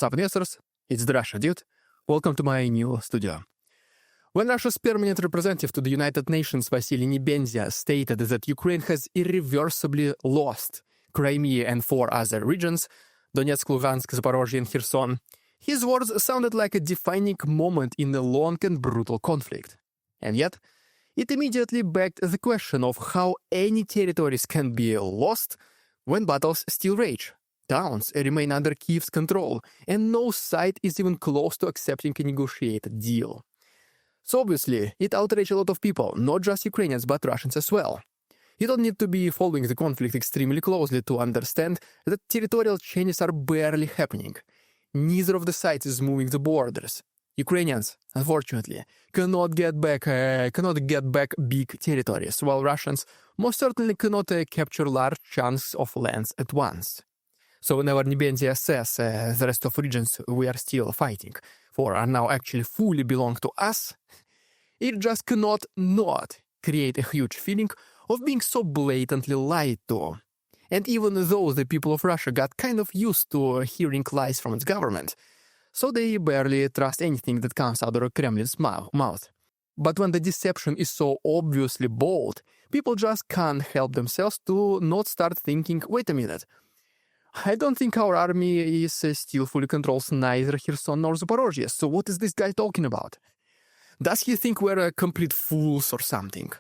Sup investors, it's the Russia Dude. Welcome to my new studio. When Russia's permanent representative to the United Nations Vasiliy Nebenzya stated that Ukraine has irreversibly lost Crimea and 4 other regions, Donetsk, Luhansk, Zaporozhye and Kherson, his words sounded like a defining moment in a long and brutal conflict. And yet, it immediately begged the question of how any territories can be lost when battles still rage. Towns remain under Kyiv's control, and no side is even close to accepting a negotiated deal. So obviously, it outraged a lot of people, not just Ukrainians, but Russians as well. You don't need to be following the conflict extremely closely to understand that territorial changes are barely happening. Neither of the sides is moving the borders. Ukrainians, unfortunately, cannot get back big territories, while Russians most certainly cannot capture large chunks of lands at once. So whenever Nebenzya says the rest of regions we are still fighting for are now actually fully belong to us, it just cannot not create a huge feeling of being so blatantly lied to. And even though the people of Russia got kind of used to hearing lies from its government, so they barely trust anything that comes out of the Kremlin's mouth. But when the deception is so obviously bold, people just can't help themselves to not start thinking, wait a minute, I don't think our army is still fully controls neither Kherson nor Zaporozhye, so what is this guy talking about? Does he think we're complete fools or something?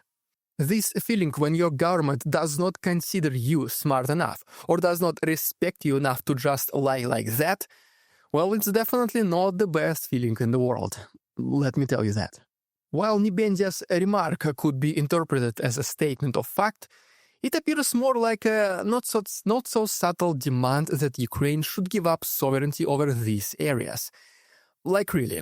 This feeling when your government does not consider you smart enough or does not respect you enough to just lie like that, well, it's definitely not the best feeling in the world. Let me tell you that. While Nebenzya's remark could be interpreted as a statement of fact, it appears more like a not so subtle demand that Ukraine should give up sovereignty over these areas. Like really,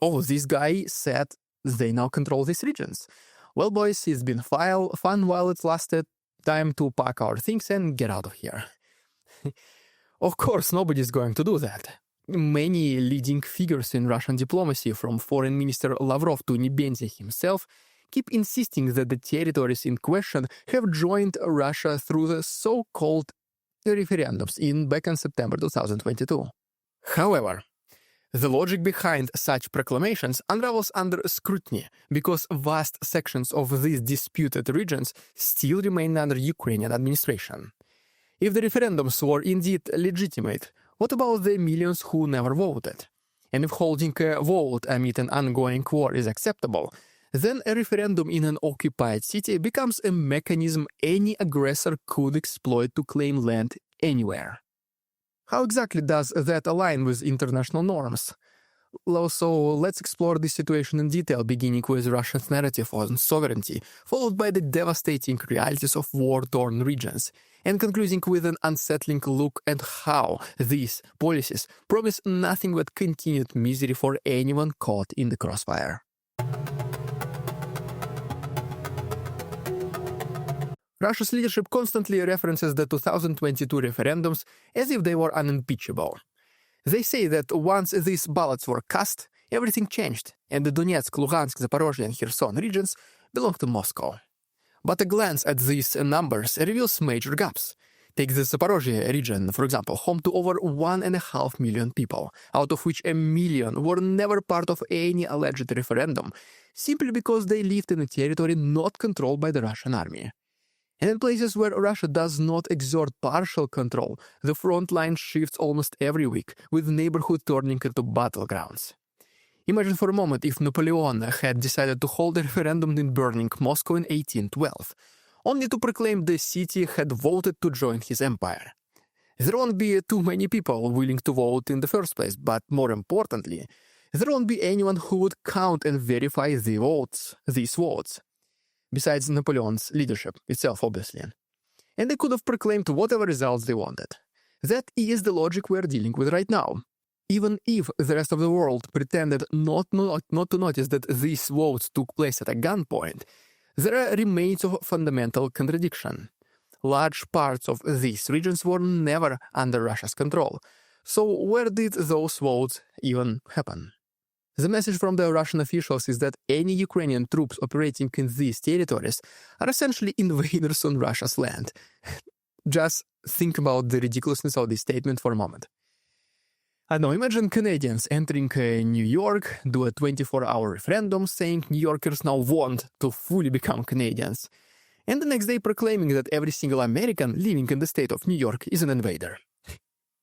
oh, this guy said they now control these regions. Well, boys, it's been fun while it lasted. Time to pack our things and get out of here. Of course, nobody's going to do that. Many leading figures in Russian diplomacy, from Foreign Minister Lavrov to Nebenzya himself, keep insisting that the territories in question have joined Russia through the so-called referendums back in September 2022. However, the logic behind such proclamations unravels under scrutiny because vast sections of these disputed regions still remain under Ukrainian administration. If the referendums were indeed legitimate, what about the millions who never voted? And if holding a vote amid an ongoing war is acceptable, then a referendum in an occupied city becomes a mechanism any aggressor could exploit to claim land anywhere. How exactly does that align with international norms? So let's explore this situation in detail, beginning with Russia's narrative on sovereignty, followed by the devastating realities of war-torn regions, and concluding with an unsettling look at how these policies promise nothing but continued misery for anyone caught in the crossfire. Russia's leadership constantly references the 2022 referendums as if they were unimpeachable. They say that once these ballots were cast, everything changed, and the Donetsk, Luhansk, Zaporozhye and Kherson regions belong to Moscow. But a glance at these numbers reveals major gaps. Take the Zaporozhye region, for example, home to over 1.5 million people, out of which 1 million were never part of any alleged referendum, simply because they lived in a territory not controlled by the Russian army. And in places where Russia does not exert partial control, the front line shifts almost every week, with neighborhood turning into battlegrounds. Imagine for a moment if Napoleon had decided to hold a referendum in burning Moscow in 1812, only to proclaim the city had voted to join his empire. There won't be too many people willing to vote in the first place, but more importantly, there won't be anyone who would count and verify these votes. Besides Napoleon's leadership itself, obviously. And they could have proclaimed whatever results they wanted. That is the logic we're dealing with right now. Even if the rest of the world pretended not to notice that these votes took place at a gunpoint, there remains of fundamental contradiction. Large parts of these regions were never under Russia's control. So where did those votes even happen? The message from the Russian officials is that any Ukrainian troops operating in these territories are essentially invaders on Russia's land. Just think about the ridiculousness of this statement for a moment. I know, imagine Canadians entering New York, do a 24-hour referendum saying New Yorkers now want to fully become Canadians, and the next day proclaiming that every single American living in the state of New York is an invader.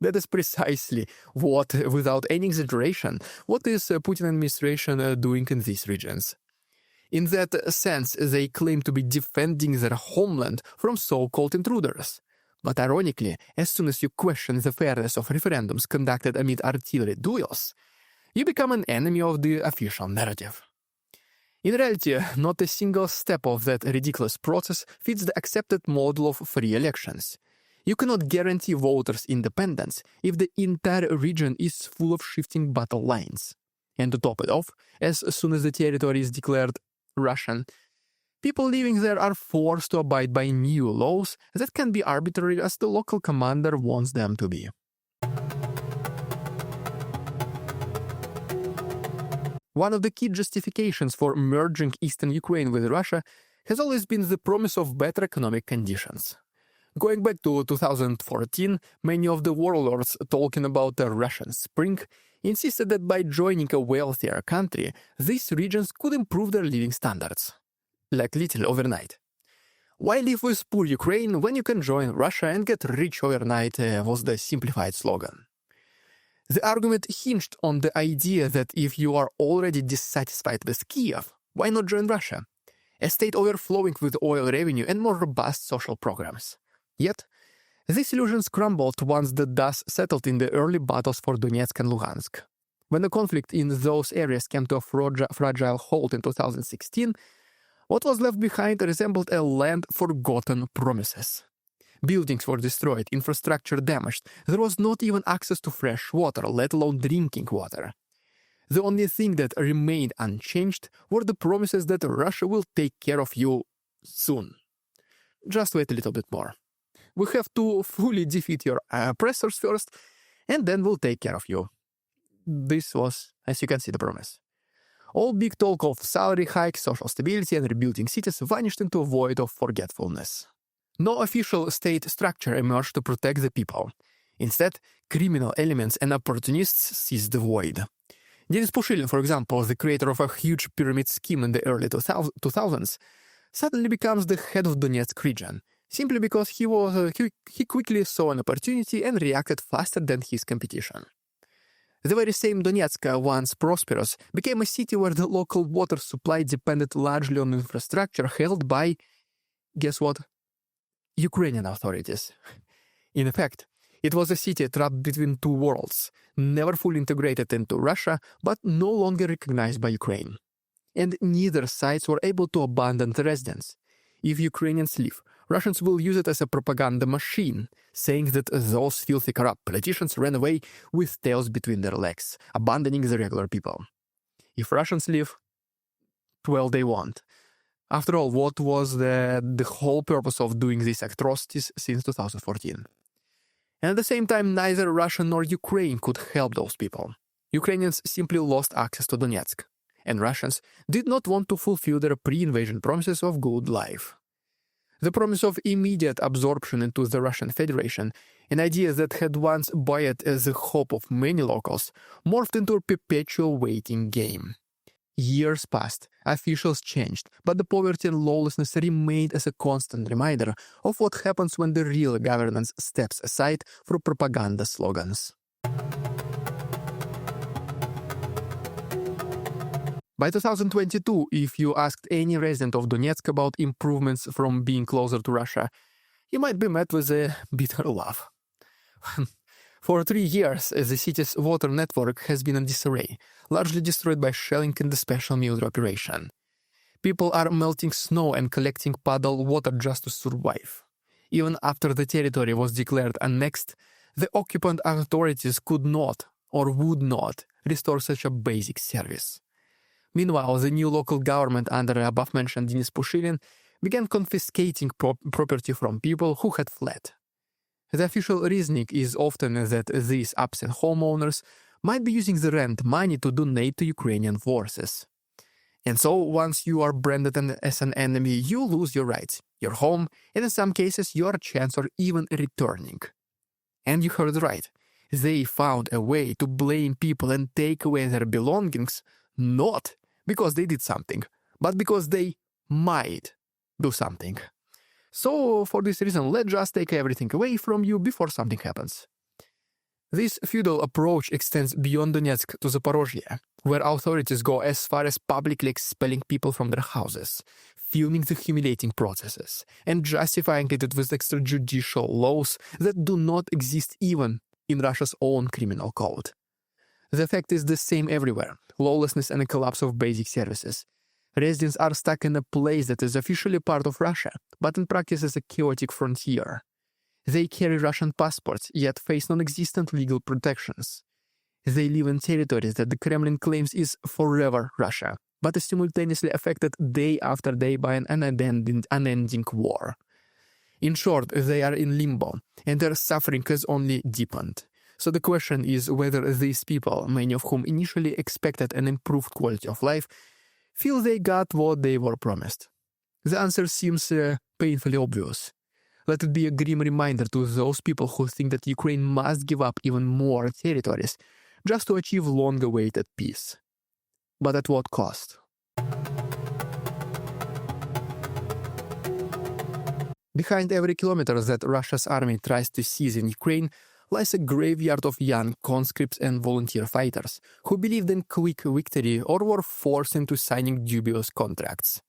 That is precisely what, without any exaggeration, what is Putin administration doing in these regions. In that sense, they claim to be defending their homeland from so-called intruders. But ironically, as soon as you question the fairness of referendums conducted amid artillery duels, you become an enemy of the official narrative. In reality, not a single step of that ridiculous process fits the accepted model of free elections. You cannot guarantee voters' independence if the entire region is full of shifting battle lines. And to top it off, as soon as the territory is declared Russian, people living there are forced to abide by new laws that can be arbitrary as the local commander wants them to be. One of the key justifications for merging eastern Ukraine with Russia has always been the promise of better economic conditions. Going back to 2014, many of the warlords talking about the Russian Spring insisted that by joining a wealthier country, these regions could improve their living standards. Like literally overnight. Why live with poor Ukraine when you can join Russia and get rich overnight was the simplified slogan. The argument hinged on the idea that if you are already dissatisfied with Kiev, why not join Russia? A state overflowing with oil revenue and more robust social programs. Yet, these illusions crumbled once the dust settled in the early battles for Donetsk and Luhansk. When the conflict in those areas came to a fragile halt in 2016, what was left behind resembled a land forgotten promises. Buildings were destroyed, infrastructure damaged, there was not even access to fresh water, let alone drinking water. The only thing that remained unchanged were the promises that Russia will take care of you soon. Just wait a little bit more. We have to fully defeat your oppressors first, and then we'll take care of you. This was, as you can see, the promise. All big talk of salary hikes, social stability, and rebuilding cities vanished into a void of forgetfulness. No official state structure emerged to protect the people. Instead, criminal elements and opportunists seized the void. Denis Pushilin, for example, the creator of a huge pyramid scheme in the early 2000s, suddenly becomes the head of Donetsk region, simply because he quickly saw an opportunity and reacted faster than his competition. The very same Donetsk, once prosperous, became a city where the local water supply depended largely on infrastructure held by, guess what? Ukrainian authorities. In effect, it was a city trapped between two worlds, never fully integrated into Russia, but no longer recognized by Ukraine. And neither sides were able to abandon the residents. If Ukrainians leave, Russians will use it as a propaganda machine, saying that those filthy corrupt politicians ran away with tails between their legs, abandoning the regular people. If Russians leave, well, they won't. After all, what was the whole purpose of doing these atrocities since 2014? And at the same time, neither Russia nor Ukraine could help those people. Ukrainians simply lost access to Donetsk, and Russians did not want to fulfill their pre-invasion promises of good life. The promise of immediate absorption into the Russian Federation, an idea that had once buoyed as the hope of many locals, morphed into a perpetual waiting game. Years passed, officials changed, but the poverty and lawlessness remained as a constant reminder of what happens when the real governance steps aside for propaganda slogans. By 2022, if you asked any resident of Donetsk about improvements from being closer to Russia, you might be met with a bitter laugh. For 3 years, the city's water network has been in disarray, largely destroyed by shelling in the special military operation. People are melting snow and collecting puddle water just to survive. Even after the territory was declared annexed, the occupant authorities could not, or would not, restore such a basic service. Meanwhile, the new local government under above-mentioned Denis Pushilin began confiscating property from people who had fled. The official reasoning is often that these absent homeowners might be using the rent money to donate to Ukrainian forces. And so, once you are branded as an enemy, you lose your rights, your home, and in some cases, your chance of even returning. And you heard right. They found a way to blame people and take away their belongings, not because they did something, but because they might do something. So, for this reason, let's just take everything away from you before something happens. This feudal approach extends beyond Donetsk to Zaporozhye, where authorities go as far as publicly expelling people from their houses, filming the humiliating processes, and justifying it with extrajudicial laws that do not exist even in Russia's own criminal code. The effect is the same everywhere: lawlessness and a collapse of basic services. Residents are stuck in a place that is officially part of Russia, but in practice is a chaotic frontier. They carry Russian passports, yet face non-existent legal protections. They live in territories that the Kremlin claims is forever Russia, but is simultaneously affected day after day by an unending war. In short, they are in limbo, and their suffering has only deepened. So the question is whether these people, many of whom initially expected an improved quality of life, feel they got what they were promised. The answer seems painfully obvious. Let it be a grim reminder to those people who think that Ukraine must give up even more territories just to achieve long-awaited peace. But at what cost? Behind every kilometer that Russia's army tries to seize in Ukraine lies a graveyard of young conscripts and volunteer fighters who believed in quick victory or were forced into signing dubious contracts.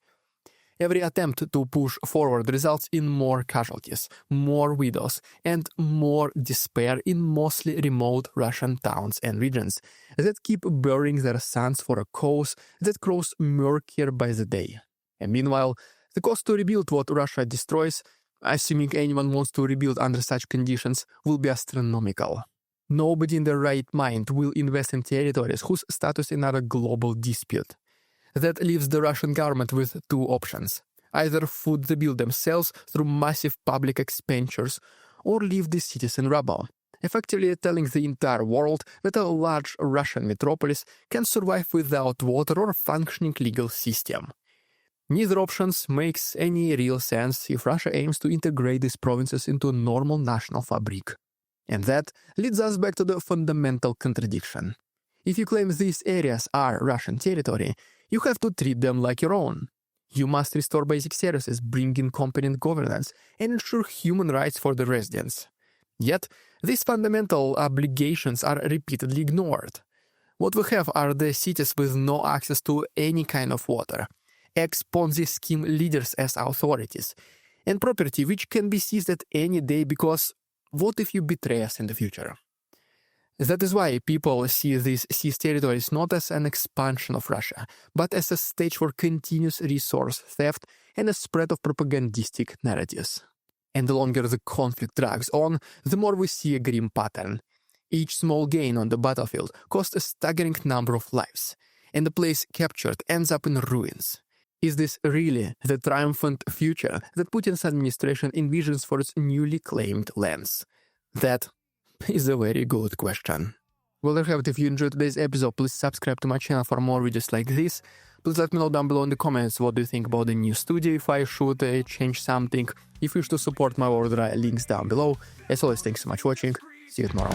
Every attempt to push forward results in more casualties, more widows, and more despair in mostly remote Russian towns and regions that keep burying their sons for a cause that grows murkier by the day. And meanwhile, the cost to rebuild what Russia destroys, assuming anyone wants to rebuild under such conditions, will be astronomical. Nobody in their right mind will invest in territories whose status is not a global dispute. That leaves the Russian government with two options: either foot the bill themselves through massive public expenditures, or leave the cities in rubble, effectively telling the entire world that a large Russian metropolis can survive without water or a functioning legal system. Neither options makes any real sense if Russia aims to integrate these provinces into a normal national fabric. And that leads us back to the fundamental contradiction. If you claim these areas are Russian territory, you have to treat them like your own. You must restore basic services, bring in competent governance, and ensure human rights for the residents. Yet, these fundamental obligations are repeatedly ignored. What we have are the cities with no access to any kind of water, ex-Ponzi scheme leaders as authorities, and property which can be seized at any day because what if you betray us in the future? That is why people see these seized territories not as an expansion of Russia, but as a stage for continuous resource theft and a spread of propagandistic narratives. And the longer the conflict drags on, the more we see a grim pattern. Each small gain on the battlefield costs a staggering number of lives, and the place captured ends up in ruins. Is this really the triumphant future that Putin's administration envisions for its newly claimed lands? That is a very good question. Well, there you have it. If you enjoyed today's episode, please subscribe to my channel for more videos like this. Please let me know down below in the comments what do you think about the new studio, if I should change something. If you wish to support my work, there are links down below. As always, thanks so much for watching. See you tomorrow.